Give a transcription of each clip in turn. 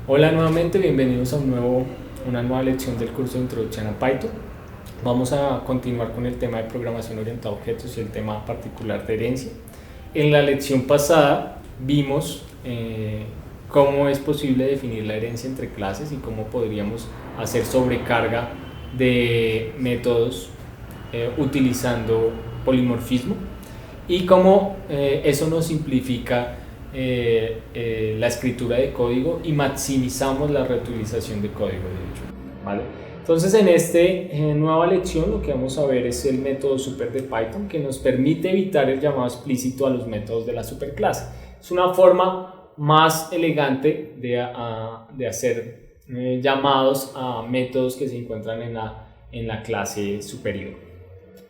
Hola nuevamente, bienvenidos a una nueva lección del curso de Introducción a Python. Vamos a continuar con el tema de programación orientada a objetos y el tema particular de herencia. En la lección pasada vimos cómo es posible definir la herencia entre clases y cómo podríamos hacer sobrecarga de métodos utilizando polimorfismo y cómo eso nos simplifica la escritura de código y maximizamos la reutilización de código, de hecho, ¿vale? Entonces en esta nueva lección lo que vamos a ver es el método super de Python, que nos permite evitar el llamado explícito a los métodos de la superclase. Es una forma más elegante de hacer llamados a métodos que se encuentran en la clase superior.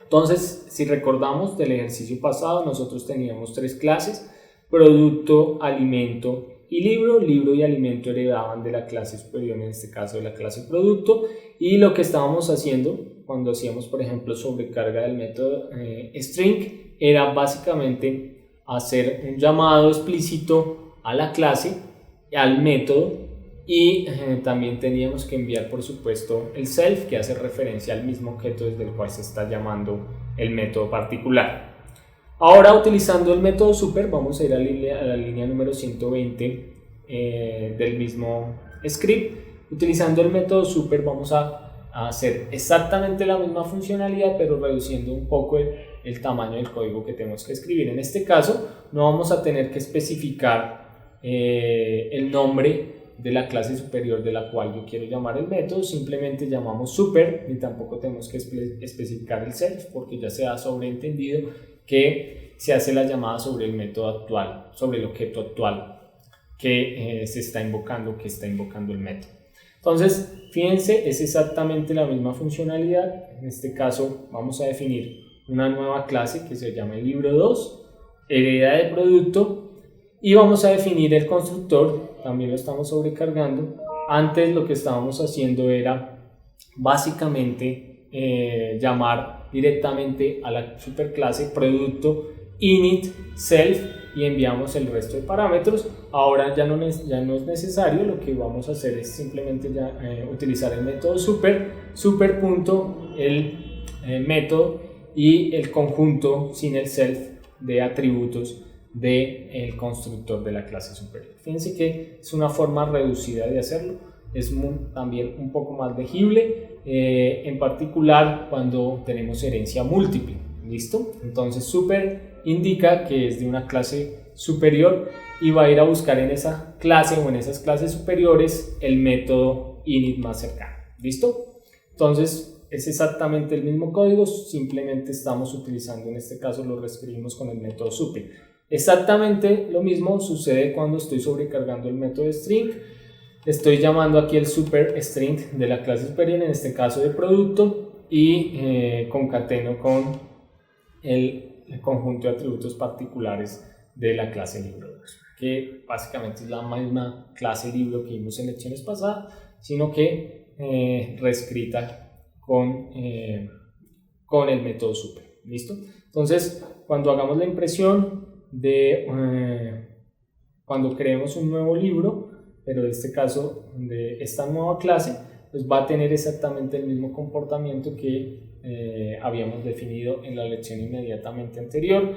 Entonces, si recordamos del ejercicio pasado, nosotros teníamos tres clases: producto, alimento y libro. Libro y alimento heredaban de la clase superior, en este caso de la clase producto, y lo que estábamos haciendo cuando hacíamos, por ejemplo, sobrecarga del método string era básicamente hacer un llamado explícito a la clase, al método, y también teníamos que enviar, por supuesto, el self, que hace referencia al mismo objeto desde el cual se está llamando el método particular. Ahora, utilizando el método super, vamos a ir a la línea número 120 del mismo script. Utilizando el método super vamos a hacer exactamente la misma funcionalidad, pero reduciendo un poco el tamaño del código que tenemos que escribir. En este caso no vamos a tener que especificar el nombre de la clase superior de la cual yo quiero llamar el método, simplemente llamamos super, y tampoco tenemos que especificar el self, porque ya se ha sobreentendido que se hace la llamada sobre el método actual, sobre el objeto actual que se está invocando, que está invocando el método. Entonces, fíjense, es exactamente la misma funcionalidad. En este caso vamos a definir una nueva clase que se llama el libro 2, hereda de producto, y vamos a definir el constructor, también lo estamos sobrecargando. Antes lo que estábamos haciendo era básicamente llamar directamente a la superclase producto init self y enviamos el resto de parámetros. Ahora ya no es necesario, lo que vamos a hacer es simplemente utilizar el método super punto el método y el conjunto sin el self de atributos del constructor de la clase superior. Fíjense que es una forma reducida de hacerlo, es también un poco más legible, en particular cuando tenemos herencia múltiple. ¿Listo? Entonces super indica que es de una clase superior y va a ir a buscar en esa clase o en esas clases superiores el método init más cercano. ¿Listo? Entonces es exactamente el mismo código, simplemente estamos utilizando, en este caso lo reescribimos con el método super. Exactamente lo mismo sucede cuando estoy sobrecargando el método string. Estoy llamando aquí el super string de la clase superior, en este caso de producto, y concateno con el conjunto de atributos particulares de la clase libro 2, que básicamente es la misma clase libro que vimos en lecciones pasadas, sino que reescrita con el método super. ¿Listo? Entonces, cuando hagamos la impresión cuando creemos un nuevo libro, pero en este caso de esta nueva clase, pues va a tener exactamente el mismo comportamiento que habíamos definido en la lección inmediatamente anterior,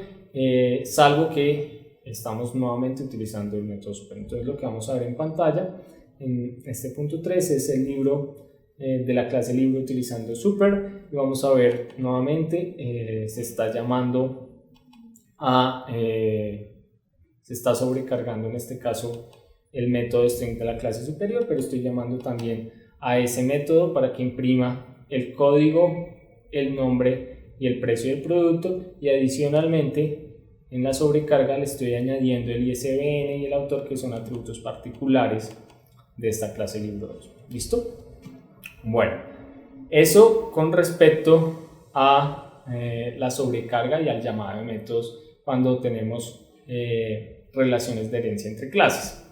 salvo que estamos nuevamente utilizando el método super. Entonces lo que vamos a ver en pantalla en este punto 3 es el libro de la clase libro utilizando super, y vamos a ver nuevamente se está llamando se está sobrecargando en este caso el método string de la clase superior, pero estoy llamando también a ese método para que imprima el código, el nombre y el precio del producto, y adicionalmente en la sobrecarga le estoy añadiendo el ISBN y el autor, que son atributos particulares de esta clase libro 2. ¿Listo? Bueno, eso con respecto a la sobrecarga y al llamado de métodos cuando tenemos relaciones de herencia entre clases.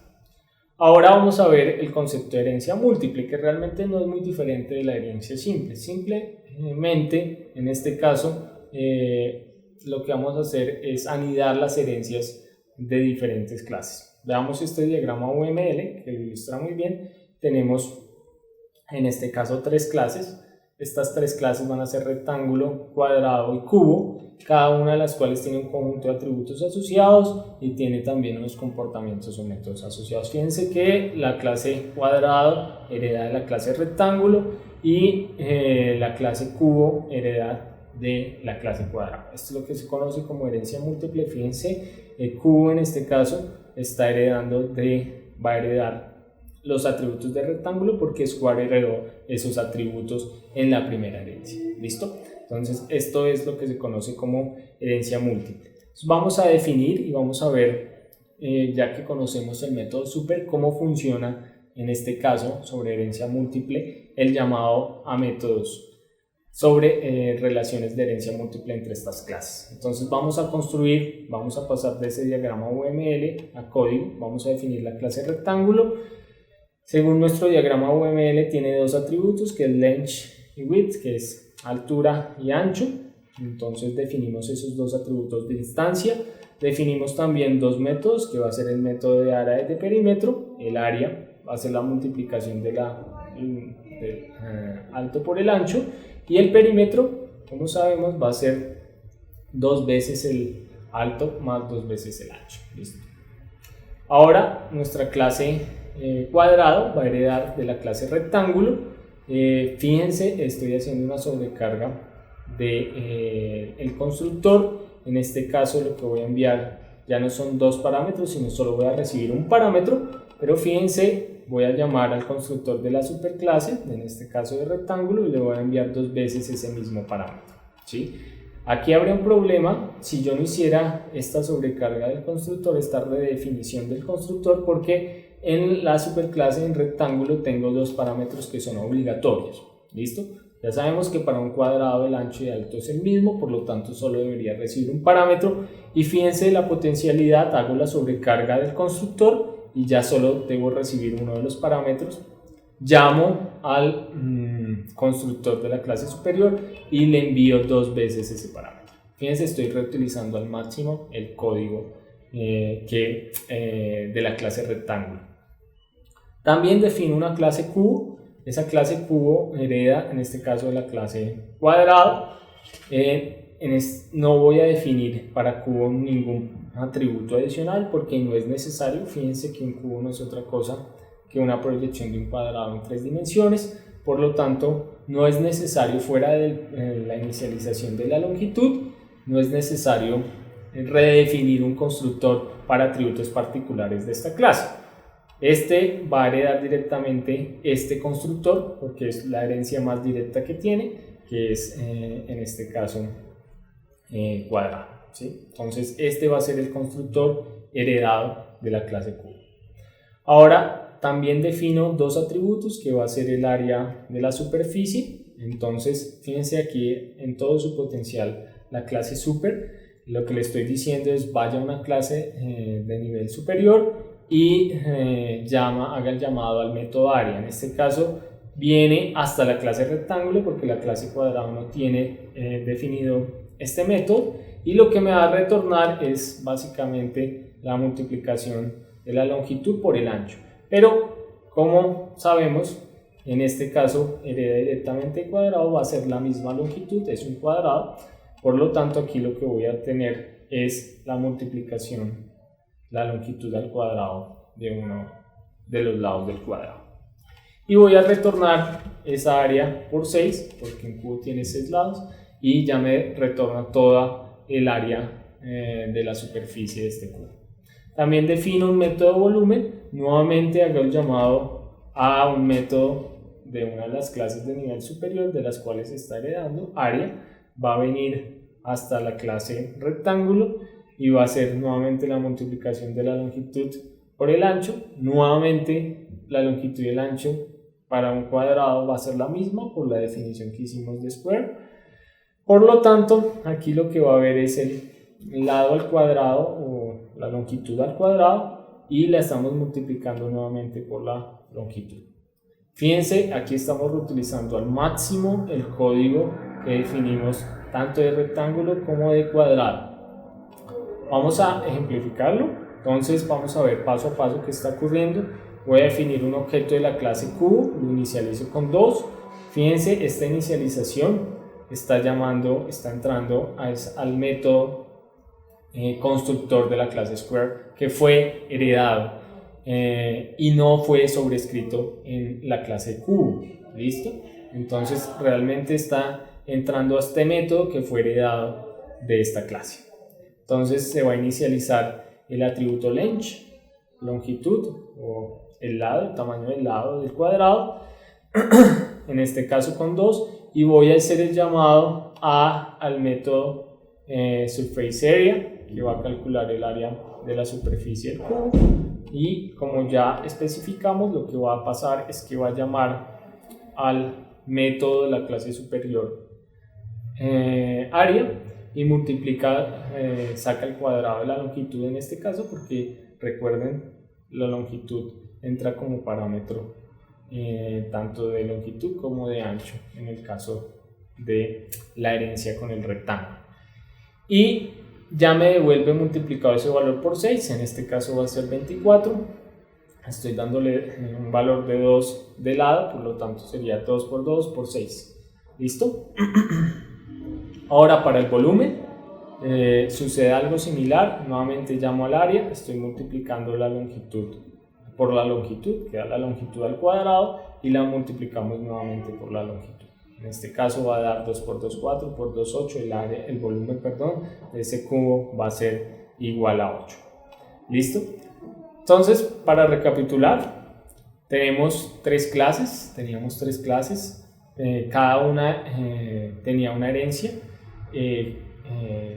Ahora vamos a ver el concepto de herencia múltiple, que realmente no es muy diferente de la herencia simple. Simplemente, en este caso, lo que vamos a hacer es anidar las herencias de diferentes clases. Veamos este diagrama UML que lo ilustra muy bien. Tenemos en este caso 3 clases. Estas 3 clases van a ser rectángulo, cuadrado y cubo, cada una de las cuales tiene un conjunto de atributos asociados y tiene también unos comportamientos o métodos asociados. Fíjense que la clase cuadrado hereda de la clase rectángulo y la clase cubo hereda de la clase cuadrado. Esto es lo que se conoce como herencia múltiple. Fíjense, el cubo en este caso va a heredar los atributos de rectángulo porque Square heredó esos atributos en la primera herencia. ¿Listo? Entonces esto es lo que se conoce como herencia múltiple. Entonces, vamos a definir y vamos a ver, ya que conocemos el método super, cómo funciona en este caso sobre herencia múltiple el llamado a métodos sobre relaciones de herencia múltiple entre estas clases. Entonces vamos a pasar de ese diagrama UML a código. Vamos a definir la clase rectángulo. Según nuestro diagrama UML tiene 2 atributos, que es length y width, que es altura y ancho. Entonces definimos esos 2 atributos de instancia. Definimos también 2 métodos, que va a ser el método de área de perímetro. El área va a ser la multiplicación del alto por el ancho, y el perímetro, como sabemos, va a ser 2 veces el alto más 2 veces el ancho. ¿Listo? Ahora nuestra clase cuadrado va a heredar de la clase rectángulo. Fíjense, estoy haciendo una sobrecarga de el constructor. En este caso lo que voy a enviar ya no son 2 parámetros, sino solo voy a recibir un parámetro, pero fíjense, voy a llamar al constructor de la superclase, en este caso de rectángulo, y le voy a enviar 2 veces ese mismo parámetro, ¿sí? Aquí habría un problema si yo no hiciera esta sobrecarga del constructor, esta redefinición del constructor, porque en la superclase en rectángulo tengo 2 parámetros que son obligatorios. ¿Listo? Ya sabemos que para un cuadrado el ancho y alto es el mismo, por lo tanto solo debería recibir un parámetro. Y fíjense la potencialidad, hago la sobrecarga del constructor y ya solo debo recibir uno de los parámetros. Llamo al constructor de la clase superior y le envío 2 veces ese parámetro. Fíjense, estoy reutilizando al máximo el código de la clase rectángulo. También defino una clase cubo. Esa clase cubo hereda en este caso de la clase cuadrado. No voy a definir para cubo ningún atributo adicional porque no es necesario. Fíjense que un cubo no es otra cosa que una proyección de un cuadrado en 3 dimensiones. Por lo tanto, no es necesario, fuera de la inicialización de la longitud, no es necesario redefinir un constructor para atributos particulares de esta clase. Este va a heredar directamente este constructor porque es la herencia más directa que tiene, que es en este caso cuadrado, ¿sí? Entonces este va a ser el constructor heredado de la clase cubo. Ahora también defino 2 atributos que va a ser el área de la superficie. Entonces fíjense aquí en todo su potencial la clase super. Lo que le estoy diciendo es vaya a una clase de nivel superior y haga el llamado al método área. En este caso viene hasta la clase rectángulo porque la clase cuadrado no tiene definido este método, y lo que me va a retornar es básicamente la multiplicación de la longitud por el ancho. Pero como sabemos, en este caso hereda directamente el cuadrado, va a ser la misma longitud, es un cuadrado. Por lo tanto, aquí lo que voy a tener es la multiplicación, la longitud al cuadrado de uno de los lados del cuadrado. Y voy a retornar esa área por 6, porque un cubo tiene 6 lados, y ya me retorna toda el área de la superficie de este cubo. También defino un método de volumen. Nuevamente hago el llamado a un método de una de las clases de nivel superior de las cuales está heredando, área. Va a venir hasta la clase rectángulo y va a hacer nuevamente la multiplicación de la longitud por el ancho. Nuevamente la longitud y el ancho para un cuadrado va a ser la misma por la definición que hicimos de square. Por lo tanto, aquí lo que va a haber es el lado al cuadrado o la longitud al cuadrado y la estamos multiplicando nuevamente por la longitud. Fíjense, aquí estamos reutilizando al máximo el código que definimos tanto de rectángulo como de cuadrado. Vamos a ejemplificarlo. Entonces vamos a ver paso a paso qué está ocurriendo. Voy a definir un objeto de la clase cubo, lo inicializo con 2. Fíjense, esta inicialización está entrando al método constructor de la clase square, que fue heredado y no fue sobrescrito en la clase cubo. ¿Listo? Entonces realmente está entrando a este método que fue heredado de esta clase. Entonces se va a inicializar el atributo length, longitud o el lado, el tamaño del lado del cuadrado, en este caso con 2, y voy a hacer el llamado al método surface area, que va a calcular el área de la superficie del cubo, y como ya especificamos, lo que va a pasar es que va a llamar al método de la clase superior área y multiplica, saca el cuadrado de la longitud en este caso, porque recuerden, la longitud entra como parámetro tanto de longitud como de ancho en el caso de la herencia con el rectángulo, y ya me devuelve multiplicado ese valor por 6, en este caso va a ser 24. Estoy dándole un valor de 2 de lado, por lo tanto sería 2 por 2 por 6. ¿Listo? Ahora para el volumen sucede algo similar. Nuevamente llamo al área, estoy multiplicando la longitud por la longitud, que da la longitud al cuadrado, y la multiplicamos nuevamente por la longitud. En este caso va a dar 2 por 2, 4, por 2, 8, el volumen de ese cubo va a ser igual a 8. ¿Listo? Entonces, para recapitular, teníamos tres clases, cada una tenía una herencia.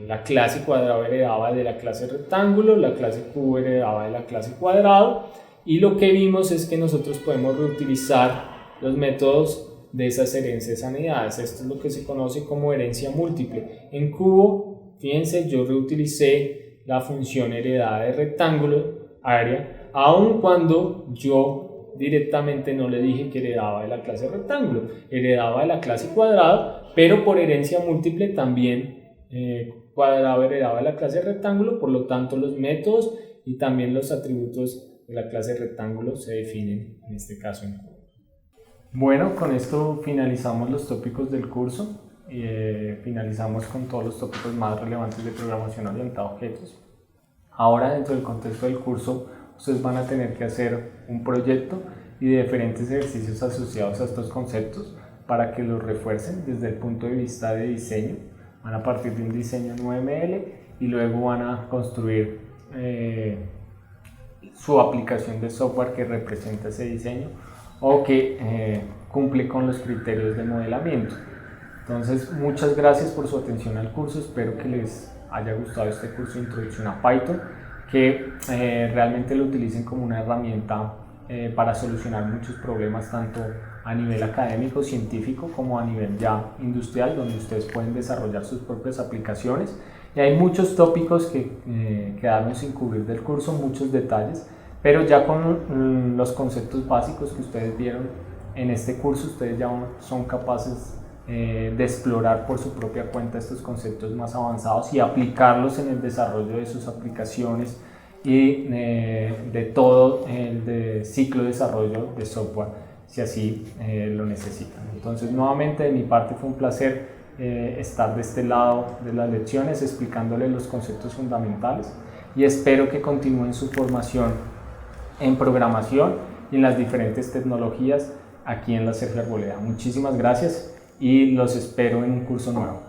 La clase cuadrado heredaba de la clase rectángulo, la clase cubo heredaba de la clase cuadrado, y lo que vimos es que nosotros podemos reutilizar los métodos de esas herencias anidadas. Esto es lo que se conoce como herencia múltiple. En cubo, fíjense, yo reutilicé la función heredada de rectángulo, área, aun cuando yo directamente no le dije que heredaba de la clase rectángulo, heredaba de la clase cuadrado, pero por herencia múltiple también cuadrado heredaba de la clase rectángulo, por lo tanto los métodos y también los atributos de la clase rectángulo se definen en este caso en cubo. Bueno, con esto finalizamos los tópicos del curso y finalizamos con todos los tópicos más relevantes de programación orientada a objetos. Ahora, dentro del contexto del curso, ustedes van a tener que hacer un proyecto y diferentes ejercicios asociados a estos conceptos para que los refuercen desde el punto de vista de diseño. Van a partir de un diseño en UML y luego van a construir su aplicación de software que representa ese diseño o que cumple con los criterios de modelamiento. Entonces, muchas gracias por su atención al curso. Espero que les haya gustado este curso de Introducción a Python, que realmente lo utilicen como una herramienta para solucionar muchos problemas tanto a nivel académico, científico, como a nivel ya industrial, donde ustedes pueden desarrollar sus propias aplicaciones. Y hay muchos tópicos que quedaron sin cubrir del curso, muchos detalles, pero ya con los conceptos básicos que ustedes vieron en este curso, ustedes ya son capaces de explorar por su propia cuenta estos conceptos más avanzados y aplicarlos en el desarrollo de sus aplicaciones y de todo el ciclo de desarrollo de software, si así lo necesitan. Entonces, nuevamente de mi parte fue un placer estar de este lado de las lecciones explicándoles los conceptos fundamentales, y espero que continúen su formación en programación y en las diferentes tecnologías aquí en la Sergio Arboleda. Muchísimas gracias y los espero en un curso nuevo.